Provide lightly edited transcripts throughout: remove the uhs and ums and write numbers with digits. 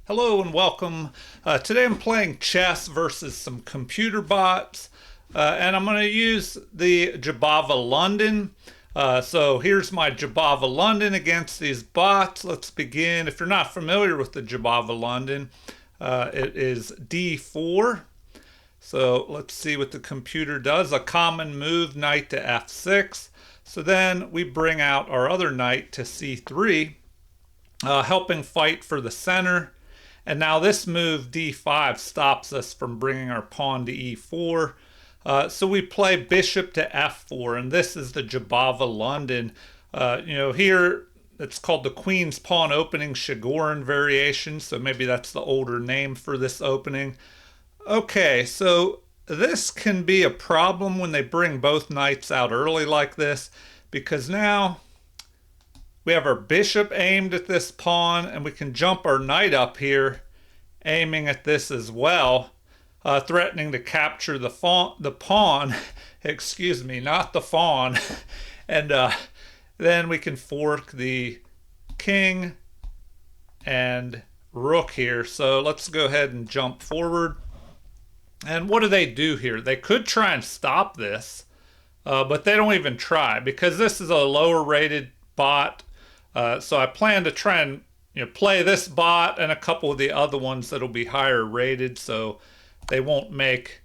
Hello and welcome. Today I'm playing chess versus some computer bots, and I'm going to use the Jobava London. So here's my Jobava London against these bots. Let's begin. If you're not familiar with the Jobava London, it is d4. So let's see what the computer does. A common move, knight to f6. So then we bring out our other knight to c3, helping fight for the center. And now this move, d5, stops us from bringing our pawn to e4. So we play bishop to f4, and this is the Jobava London. Here it's called the Queen's Pawn Opening Shigorin variation, so maybe that's the older name for this opening. Okay, so this can be a problem when they bring both knights out early like this, because now we have our bishop aimed at this pawn, and we can jump our knight up here, aiming at this as well, threatening to capture the pawn, excuse me, not the fawn, and then we can fork the king and rook here. So let's go ahead and jump forward. And what do they do here? They could try and stop this, but they don't even try because this is a lower rated bot. So I plan to try and play this bot and a couple of the other ones that'll be higher rated, so they won't make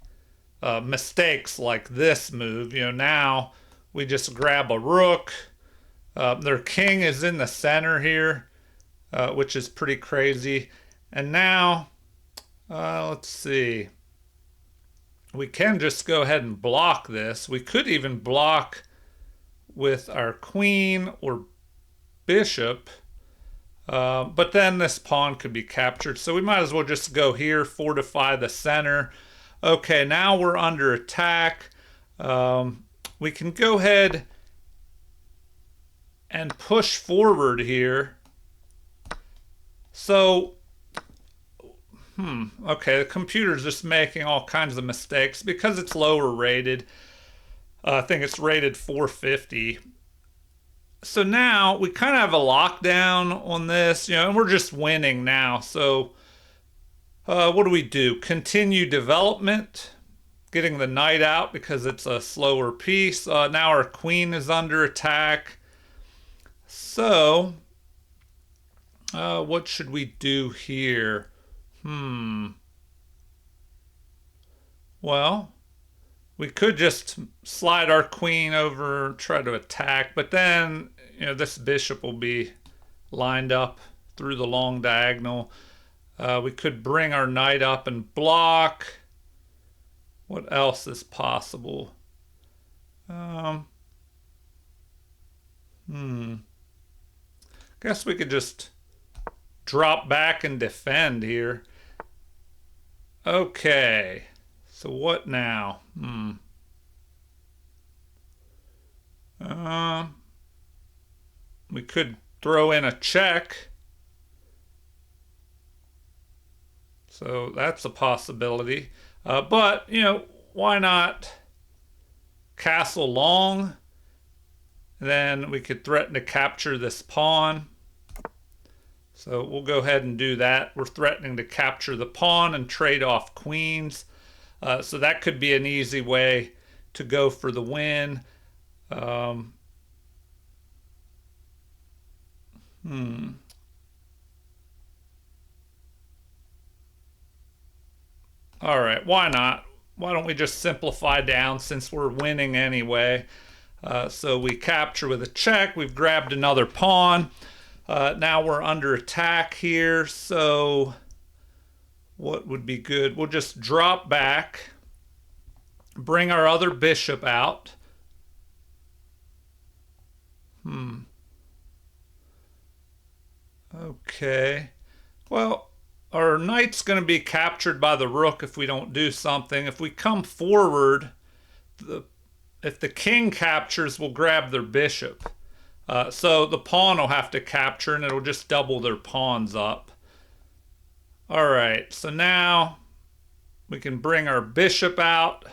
mistakes like this move. Now we just grab a rook. Their king is in the center here, which is pretty crazy. And now, let's see. We can just go ahead and block this. We could even block with our queen or bishop, but then this pawn could be captured, so we might as well just go here, fortify the center. Okay, now we're under attack. We can go ahead and push forward here. So okay, the computer's just making all kinds of mistakes because it's lower rated. I think it's rated 450. So now we kind of have a lockdown on this, and we're just winning now. So what do? Continue development, getting the knight out because it's a slower piece. Now our queen is under attack. So what should we do here? Well, we could just slide our queen over, try to attack, but then, this bishop will be lined up through the long diagonal. We could bring our knight up and block. What else is possible? Guess we could just drop back and defend here. Okay. So what now? We could throw in a check. So that's a possibility. But, why not castle long? Then we could threaten to capture this pawn. So we'll go ahead and do that. We're threatening to capture the pawn and trade off queens. So that could be an easy way to go for the win. All right, why not? Why don't we just simplify down since we're winning anyway? So we capture with a check. We've grabbed another pawn. Now we're under attack here, so what would be good? We'll just drop back, bring our other bishop out. Okay. Well, our knight's going to be captured by the rook if we don't do something. If we come forward, if the king captures, we'll grab their bishop. So the pawn will have to capture, and it'll just double their pawns up. All right, so now we can bring our bishop out,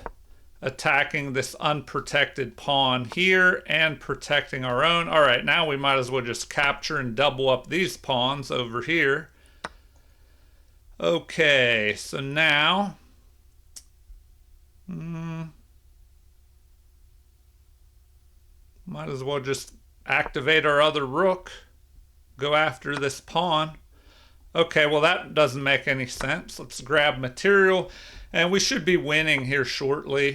attacking this unprotected pawn here and protecting our own. All right, now we might as well just capture and double up these pawns over here. Okay, so now, might as well just activate our other rook, go after this pawn. Okay, well that doesn't make any sense. Let's grab material, and we should be winning here shortly.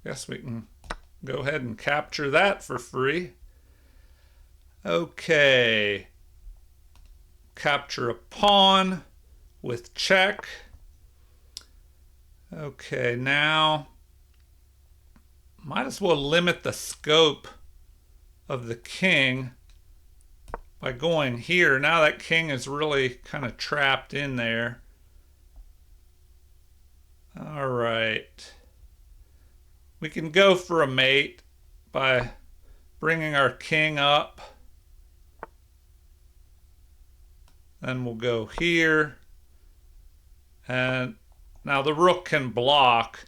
Guess we can go ahead and capture that for free. Okay. Capture a pawn with check. Okay, now might as well limit the scope of the king by going here. Now that king is really kind of trapped in there. All right. We can go for a mate by bringing our king up. Then we'll go here. And now the rook can block.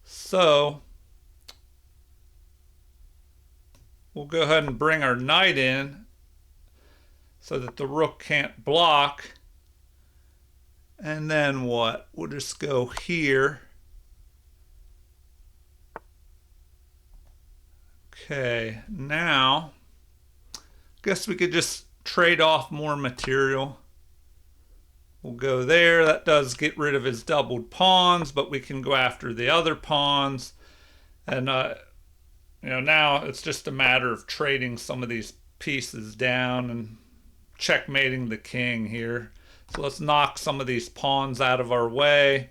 So we'll go ahead and bring our knight in so that the rook can't block. And then what? We'll just go here. Okay, now guess we could just trade off more material. We'll go there. That does get rid of his doubled pawns, but we can go after the other pawns. And now it's just a matter of trading some of these pieces down and checkmating the king here. So let's knock some of these pawns out of our way.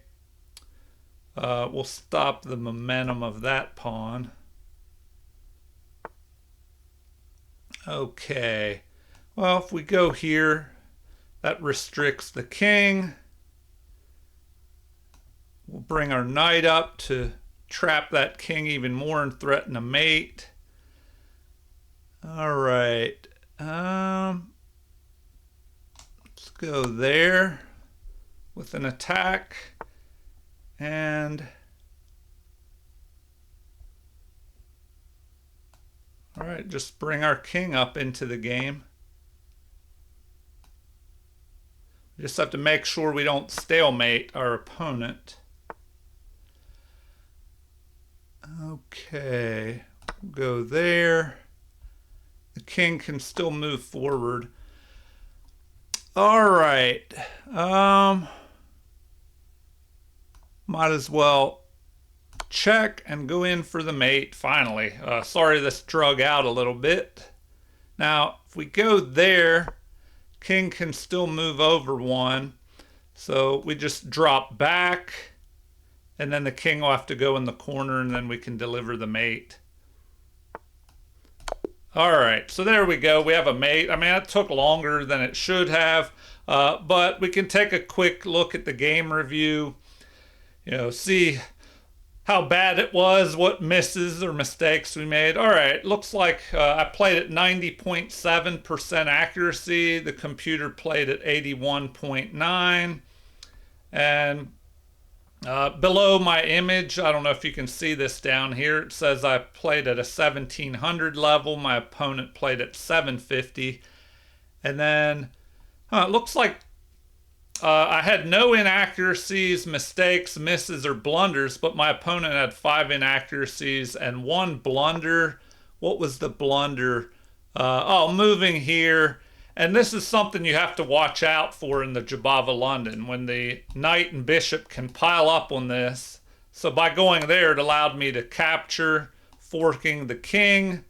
We'll stop the momentum of that pawn. Okay, well, if we go here, that restricts the king. We'll bring our knight up to trap that king even more and threaten a mate. All right, let's go there with an attack. And all right, just bring our king up into the game. We just have to make sure we don't stalemate our opponent. Okay, we'll go there. The king can still move forward. All right. Might as well check and go in for the mate finally. Sorry this drug out a little bit. Now, if we go there, king can still move over one. So we just drop back, and then the king will have to go in the corner, and then we can deliver the mate. All right, so there we go. We have a mate. I mean, that took longer than it should have, but we can take a quick look at the game review, see how bad it was, what misses or mistakes we made. All right, looks like I played at 90.7% accuracy. The computer played at 81.9. And below my image, I don't know if you can see this down here, it says I played at a 1700 level. My opponent played at 750. And then it looks like I had no inaccuracies, mistakes, misses, or blunders, but my opponent had 5 inaccuracies and 1 blunder. What was the blunder? Moving here. And this is something you have to watch out for in the Jobava London, when the knight and bishop can pile up on this. So by going there, it allowed me to capture, forking the king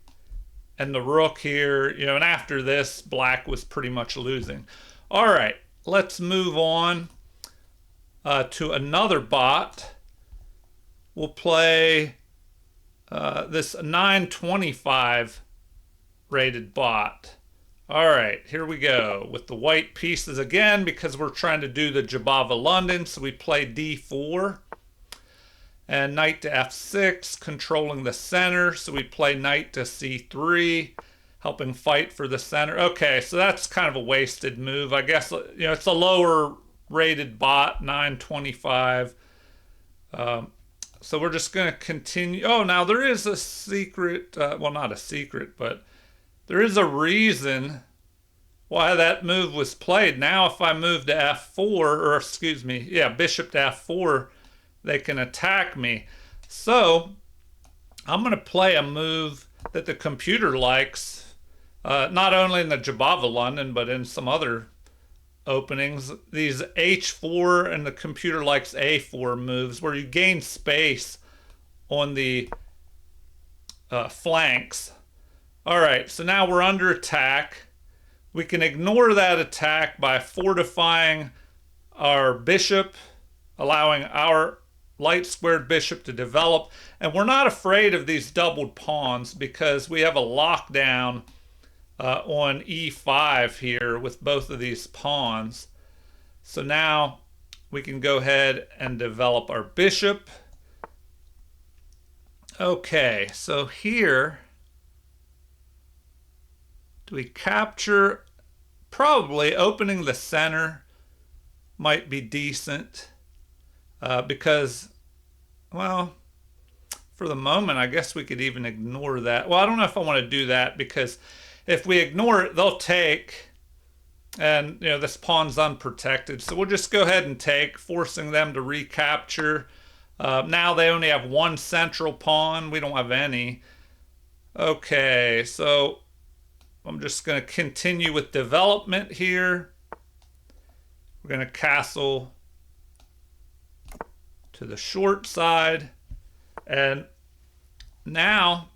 and the rook here. And after this, black was pretty much losing. All right. Let's move on to another bot. We'll play this 925 rated bot. All right, here we go with the white pieces again because we're trying to do the Jobava London. So we play d4 and knight to f6, controlling the center. So we play knight to c3. Helping fight for the center. Okay, so that's kind of a wasted move. I guess, it's a lower rated bot, 925. So we're just going to continue. Oh, now there is a secret, well, not a secret, but there is a reason why that move was played. Now if I move to f4, or excuse me, yeah, bishop to f4, they can attack me. So I'm going to play a move that the computer likes, not only in the Jobava London, but in some other openings. These h4 and the computer likes a4 moves where you gain space on the flanks. All right, so now we're under attack. We can ignore that attack by fortifying our bishop, allowing our light squared bishop to develop. And we're not afraid of these doubled pawns because we have a lockdown on e5 here with both of these pawns. So now we can go ahead and develop our bishop. Okay, so here, do we capture? Probably opening the center might be decent because, well, for the moment, I guess we could even ignore that. Well, I don't know if I want to do that because if we ignore it, they'll take, and this pawn's unprotected. So we'll just go ahead and take, forcing them to recapture. Now they only have one central pawn. We don't have any. Okay, so I'm just going to continue with development here. We're going to castle to the short side. And now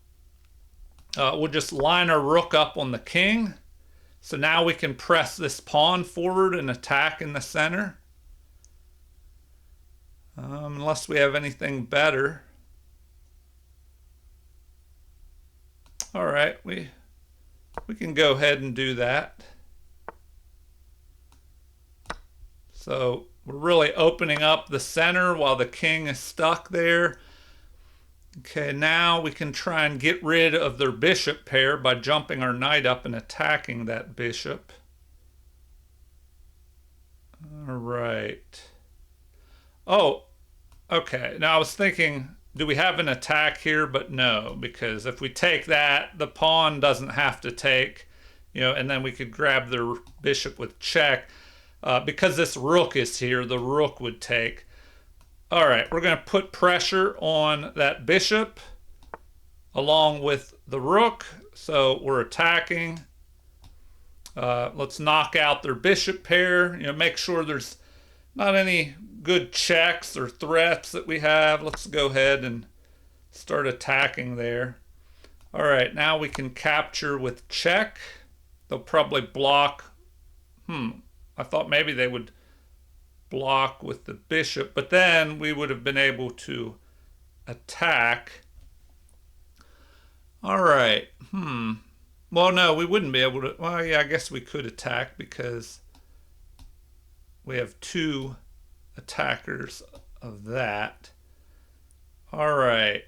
we'll just line our rook up on the king. So now we can press this pawn forward and attack in the center. Unless we have anything better. All right, we can go ahead and do that. So we're really opening up the center while the king is stuck there. Okay, now we can try and get rid of their bishop pair by jumping our knight up and attacking that bishop. All right. Oh, okay. Now I was thinking, do we have an attack here? But no, because if we take that, the pawn doesn't have to take, and then we could grab their bishop with check. Because this rook is here, the rook would take. All right, we're going to put pressure on that bishop along with the rook. So we're attacking. Let's knock out their bishop pair. Make sure there's not any good checks or threats that we have. Let's go ahead and start attacking there. All right, now we can capture with check. They'll probably block. I thought maybe they would block with the bishop, but then we would have been able to attack. All right. Well, no, we wouldn't be able to. Well, yeah, I guess we could attack because we have two attackers of that. All right.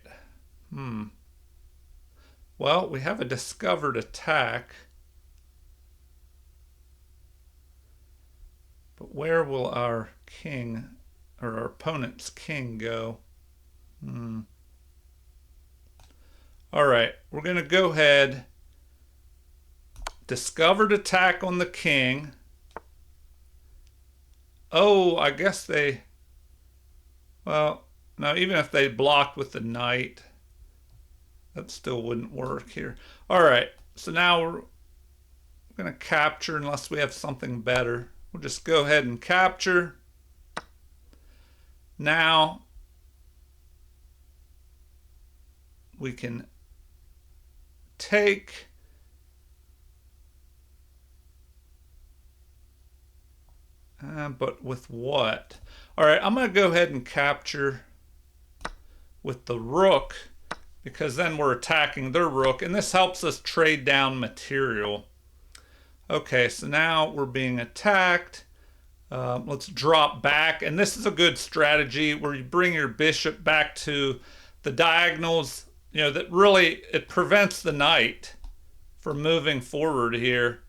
Well, we have a discovered attack. But where will our king, or our opponent's king, go? All right, we're going to go ahead. Discovered attack on the king. Oh, I guess they, well, no, even if they blocked with the knight, that still wouldn't work here. All right, so now we're going to capture unless we have something better. We'll just go ahead and capture. Now we can take. But with what? All right, I'm going to go ahead and capture with the rook because then we're attacking their rook, and this helps us trade down material. Okay, so now we're being attacked. Let's drop back. And this is a good strategy where you bring your bishop back to the diagonals. That really, it prevents the knight from moving forward here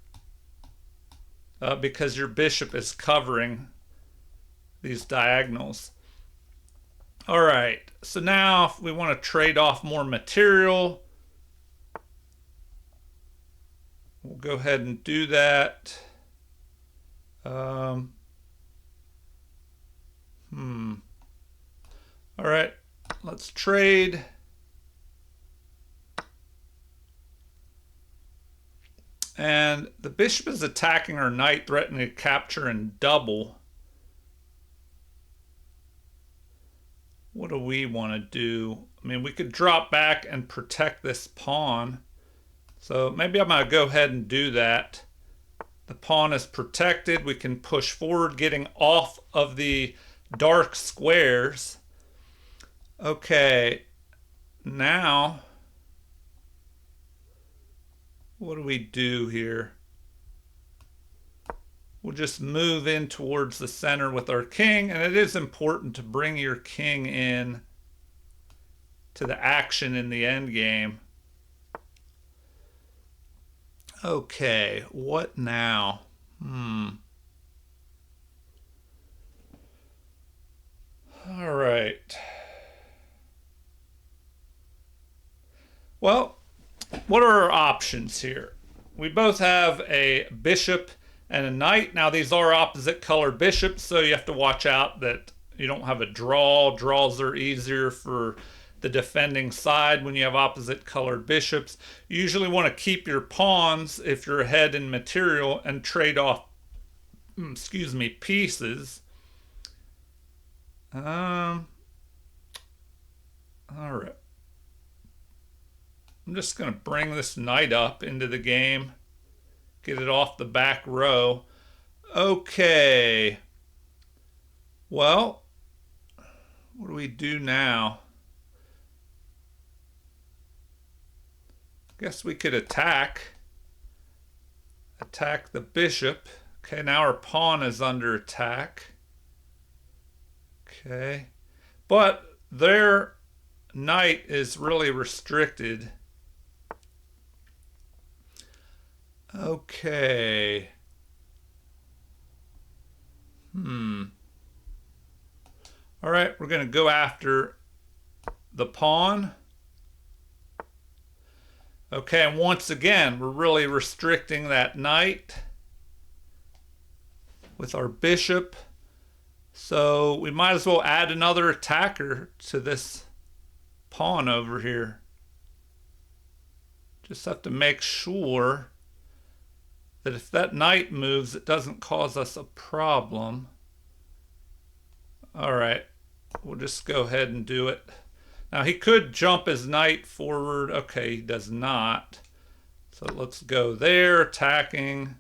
because your bishop is covering these diagonals. All right, so now if we want to trade off more material, we'll go ahead and do that. All right, let's trade. And the bishop is attacking our knight, threatening to capture and double. What do we want to do? I mean, we could drop back and protect this pawn. So maybe I'm going to go ahead and do that. The pawn is protected. We can push forward, getting off of the dark squares. Okay, now what do we do here? We'll just move in towards the center with our king, and it is important to bring your king in to the action in the end game. Okay, what now? All right. Well, what are our options here? We both have a bishop and a knight. Now, these are opposite colored bishops, so you have to watch out that you don't have a draw. Draws are easier for the defending side when you have opposite colored bishops. You usually want to keep your pawns if you're ahead in material and trade off, pieces. All right. I'm just going to bring this knight up into the game. Get it off the back row. Okay. Well, what do we do now? Guess we could attack. Attack the bishop. Okay, now our pawn is under attack. Okay. But their knight is really restricted. Okay. All right, we're going to go after the pawn. Okay, and once again, we're really restricting that knight with our bishop. So we might as well add another attacker to this pawn over here. Just have to make sure that if that knight moves, it doesn't cause us a problem. All right, we'll just go ahead and do it. Now he could jump his knight forward. Okay, he does not. So let's go there, attacking.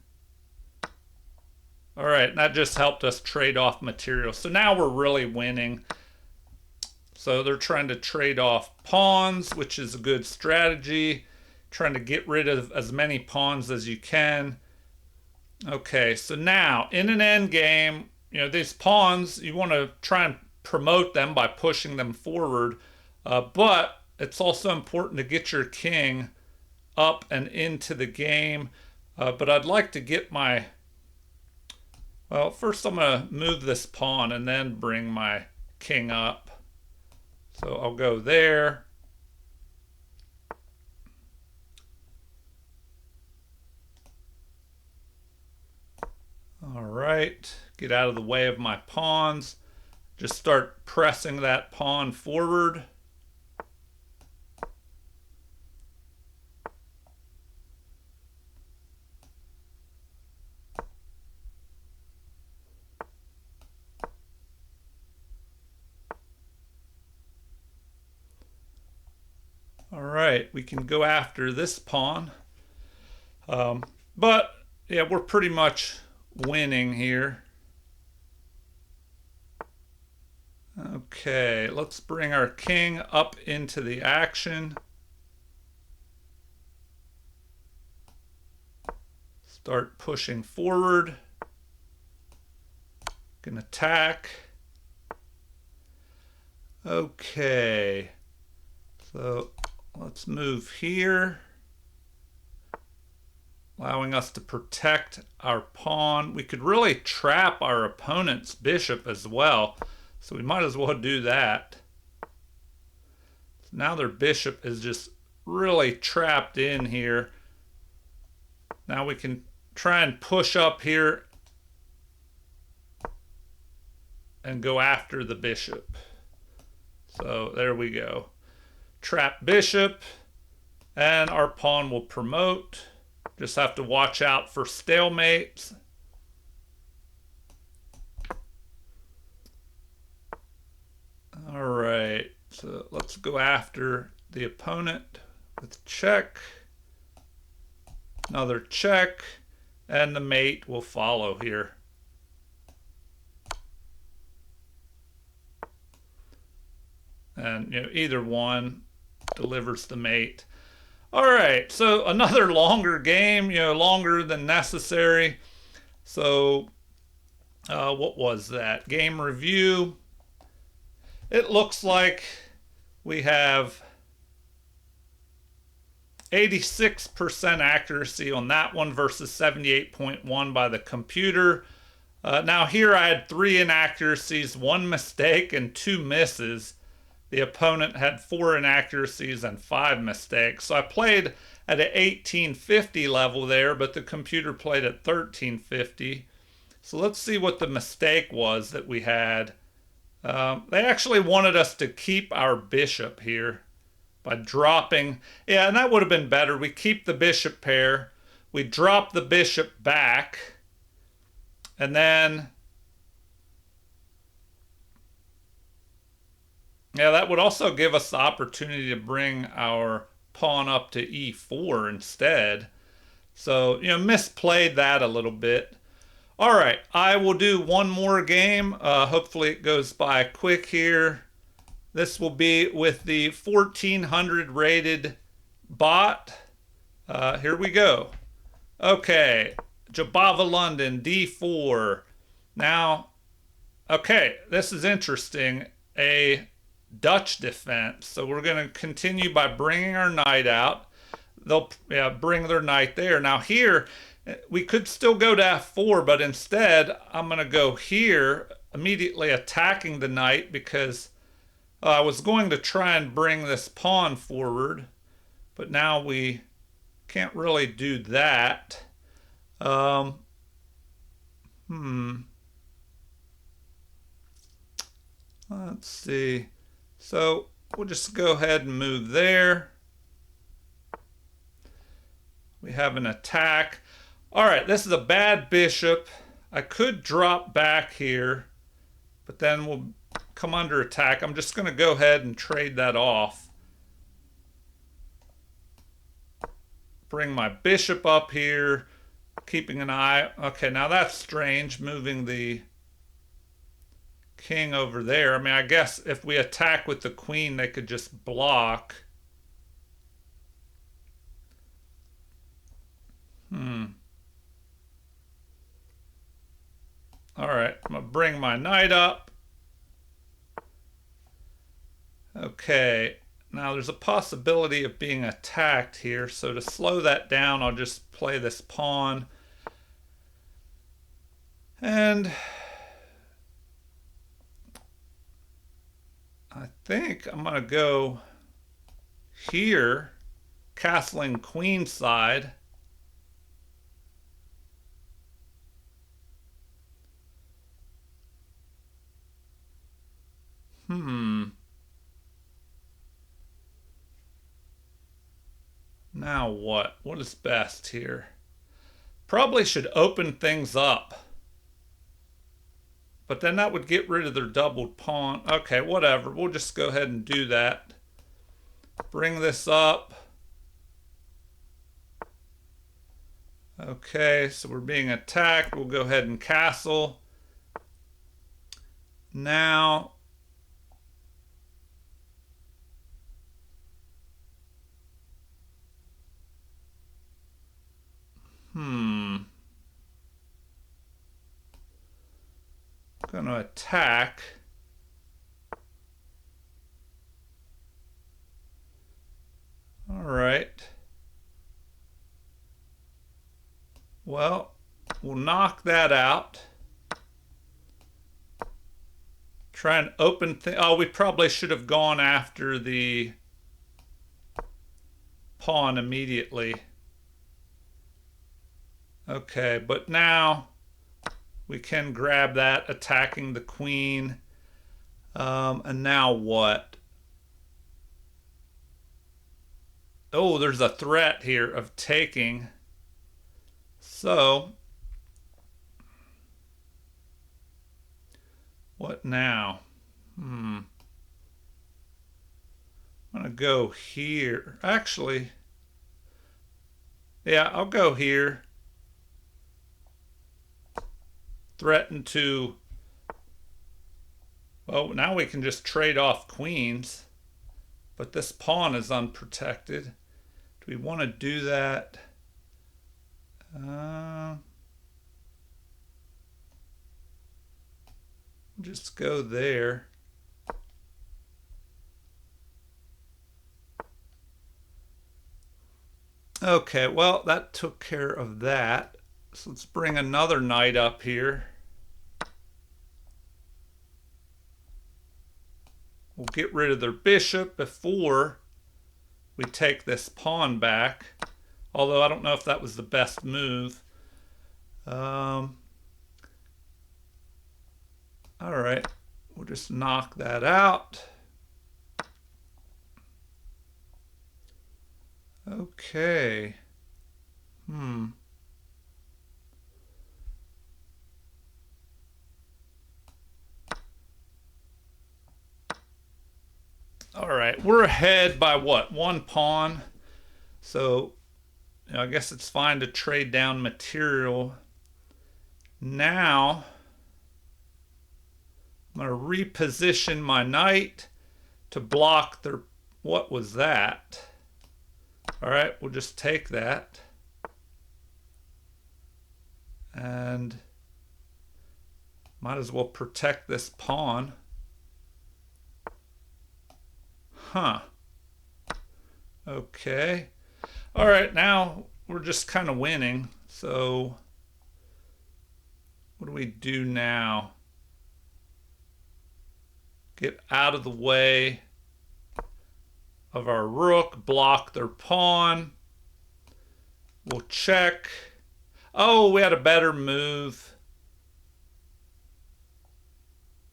All right, that just helped us trade off material. So now we're really winning. So they're trying to trade off pawns, which is a good strategy. Trying to get rid of as many pawns as you can. Okay, so now in an end game, these pawns, you want to try and promote them by pushing them forward. But it's also important to get your king up and into the game. But I'd like to get my... Well, first I'm going to move this pawn and then bring my king up. So I'll go there. All right, get out of the way of my pawns. Just start pressing that pawn forward. All right, we can go after this pawn. But yeah, we're pretty much winning here. Okay, let's bring our king up into the action. Start pushing forward. Can attack. Okay, so let's move here, allowing us to protect our pawn. We could really trap our opponent's bishop as well, so we might as well do that. So now their bishop is just really trapped in here. Now we can try and push up here and go after the bishop. So there we go. Trap bishop, and our pawn will promote. Just have to watch out for stalemates. All right, so let's go after the opponent with check. Another check, and the mate will follow here. And either one delivers the mate. All right, so another longer game, longer than necessary. So what was that? Game review. It looks like we have 86% accuracy on that one versus 78.1 by the computer. Now here I had 3 inaccuracies, 1 mistake, and 2 misses. The opponent had 4 inaccuracies and 5 mistakes. So I played at an 1850 level there, but the computer played at 1350. So let's see what the mistake was that we had. They actually wanted us to keep our bishop here by dropping. Yeah, and that would have been better. We keep the bishop pair. We drop the bishop back. And then, yeah, that would also give us the opportunity to bring our pawn up to e4 instead. So, misplayed that a little bit. All right, I will do one more game. Hopefully it goes by quick here. This will be with the 1400 rated bot. Here we go. Okay, Jobava London, d4. Now, okay, this is interesting. A Dutch defense. So we're going to continue by bringing our knight out. They'll bring their knight there. Now here, we could still go to f4, but instead I'm going to go here, immediately attacking the knight because I was going to try and bring this pawn forward, but now we can't really do that. Let's see. So we'll just go ahead and move there. We have an attack. All right, this is a bad bishop. I could drop back here, but then we'll come under attack. I'm just going to go ahead and trade that off. Bring my bishop up here, keeping an eye. Okay, now that's strange, moving the king over there. I mean, I guess if we attack with the queen, they could just block. All right, I'm going to bring my knight up. Okay, now there's a possibility of being attacked here. So to slow that down, I'll just play this pawn. And I think I'm going to go here, castling queenside. Now what? What is best here? Probably should open things up. But then that would get rid of their doubled pawn. Okay, whatever. We'll just go ahead and do that. Bring this up. Okay, so we're being attacked. We'll go ahead and castle. Now, I'm going to attack. All right. Well, we'll knock that out. Try and open things. Oh, we probably should have gone after the pawn immediately. Okay, but now we can grab that, attacking the queen. And now what? Oh, there's a threat here of taking. So, what now? I'm gonna go here. Actually, yeah, I'll go here. Threaten to... Well, now we can just trade off queens. But this pawn is unprotected. Do we want to do that? Just go there. Okay, well, that took care of that. So let's bring another knight up here. We'll get rid of their bishop before we take this pawn back. Although I don't know if that was the best move. All right, we'll just knock that out. Okay. All right, we're ahead by what? One pawn. So I guess it's fine to trade down material. Now I'm going to reposition my knight to block their... What was that? All right, we'll just take that. And might as well protect this pawn. Huh. Okay. All right, now we're just kind of winning. So what do we do now? Get out of the way of our rook, block their pawn. We'll check. Oh, we had a better move.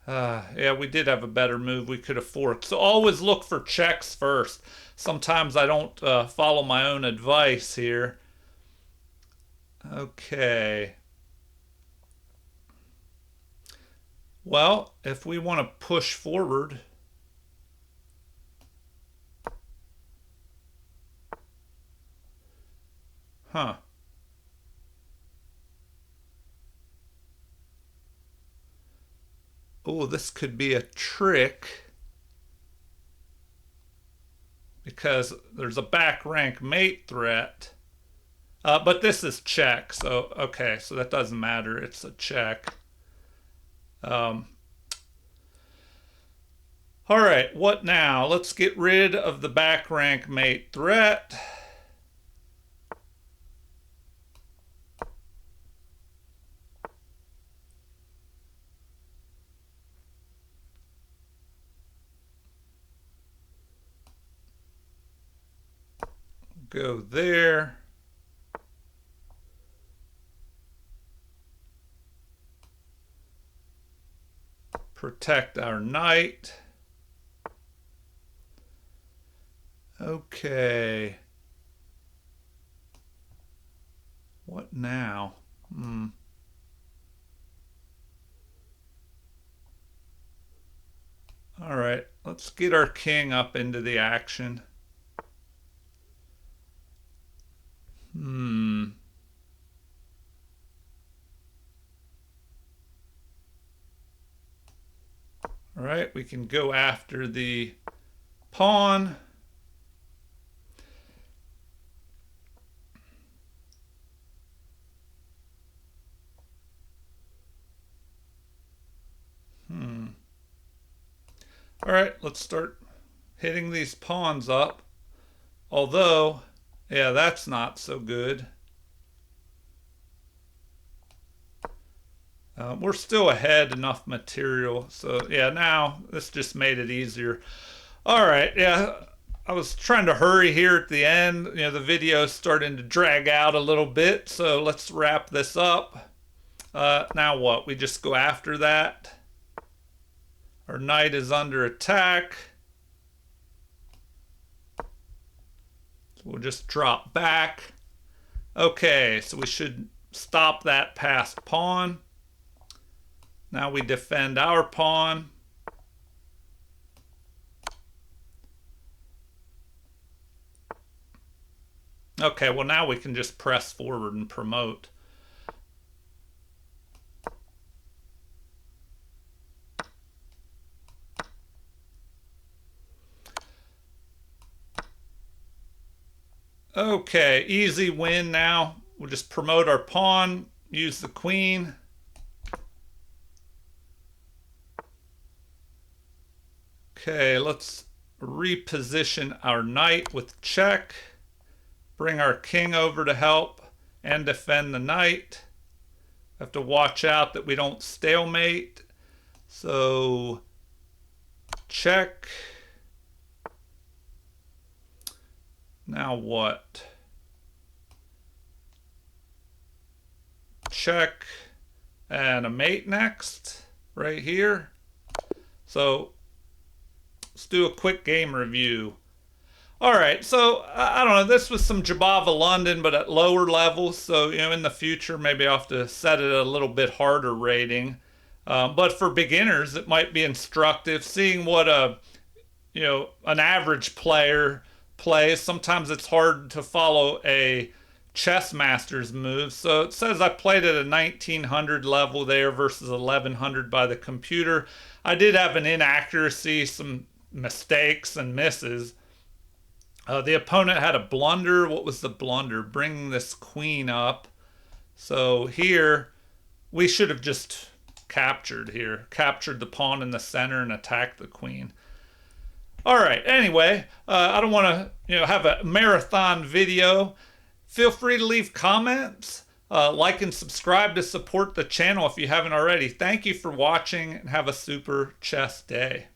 Yeah, we did have a better move. We could have forked. So always look for checks first. Sometimes I don't follow my own advice here. Okay. Well, if we want to push forward, huh? Oh, this could be a trick because there's a back rank mate threat. But this is check, so okay, so that doesn't matter. It's a check. All right, what now? Let's get rid of the back rank mate threat. Go there. Protect our knight. Okay. What now? All right, let's get our king up into the action. All right, we can go after the pawn. All right, let's start hitting these pawns up. Although, yeah, that's not so good. We're still ahead enough material. So, yeah, now this just made it easier. All right, yeah, I was trying to hurry here at the end. You know, the video is starting to drag out a little bit, so let's wrap this up. Now what? We just go after that. Our knight is under attack. So we'll just drop back. Okay, so we should stop that passed pawn. Now we defend our pawn. Okay, well now we can just press forward and promote. Okay, easy win now. We'll just promote our pawn, use the queen. Okay, let's reposition our knight with check. Bring our king over to help and defend the knight. Have to watch out that we don't stalemate. So, check. Now what? Check. And a mate next, right here. So, let's do a quick game review. All right, so I don't know, this was some Jobava London, but at lower levels. So, you know, in the future, maybe I'll have to set it at a little bit harder rating. But for beginners, it might be instructive seeing what an average player plays. Sometimes it's hard to follow a chess master's move. So it says I played at a 1900 level there versus 1100 by the computer. I did have an inaccuracy, some mistakes and misses. The opponent had a blunder. What was the blunder? Bringing this queen up. So here, we should have just captured the pawn in the center and attacked the queen. All right, anyway, I don't want to have a marathon video. Feel free to leave comments, like and subscribe to support the channel if you haven't already. Thank you for watching and have a super chess day.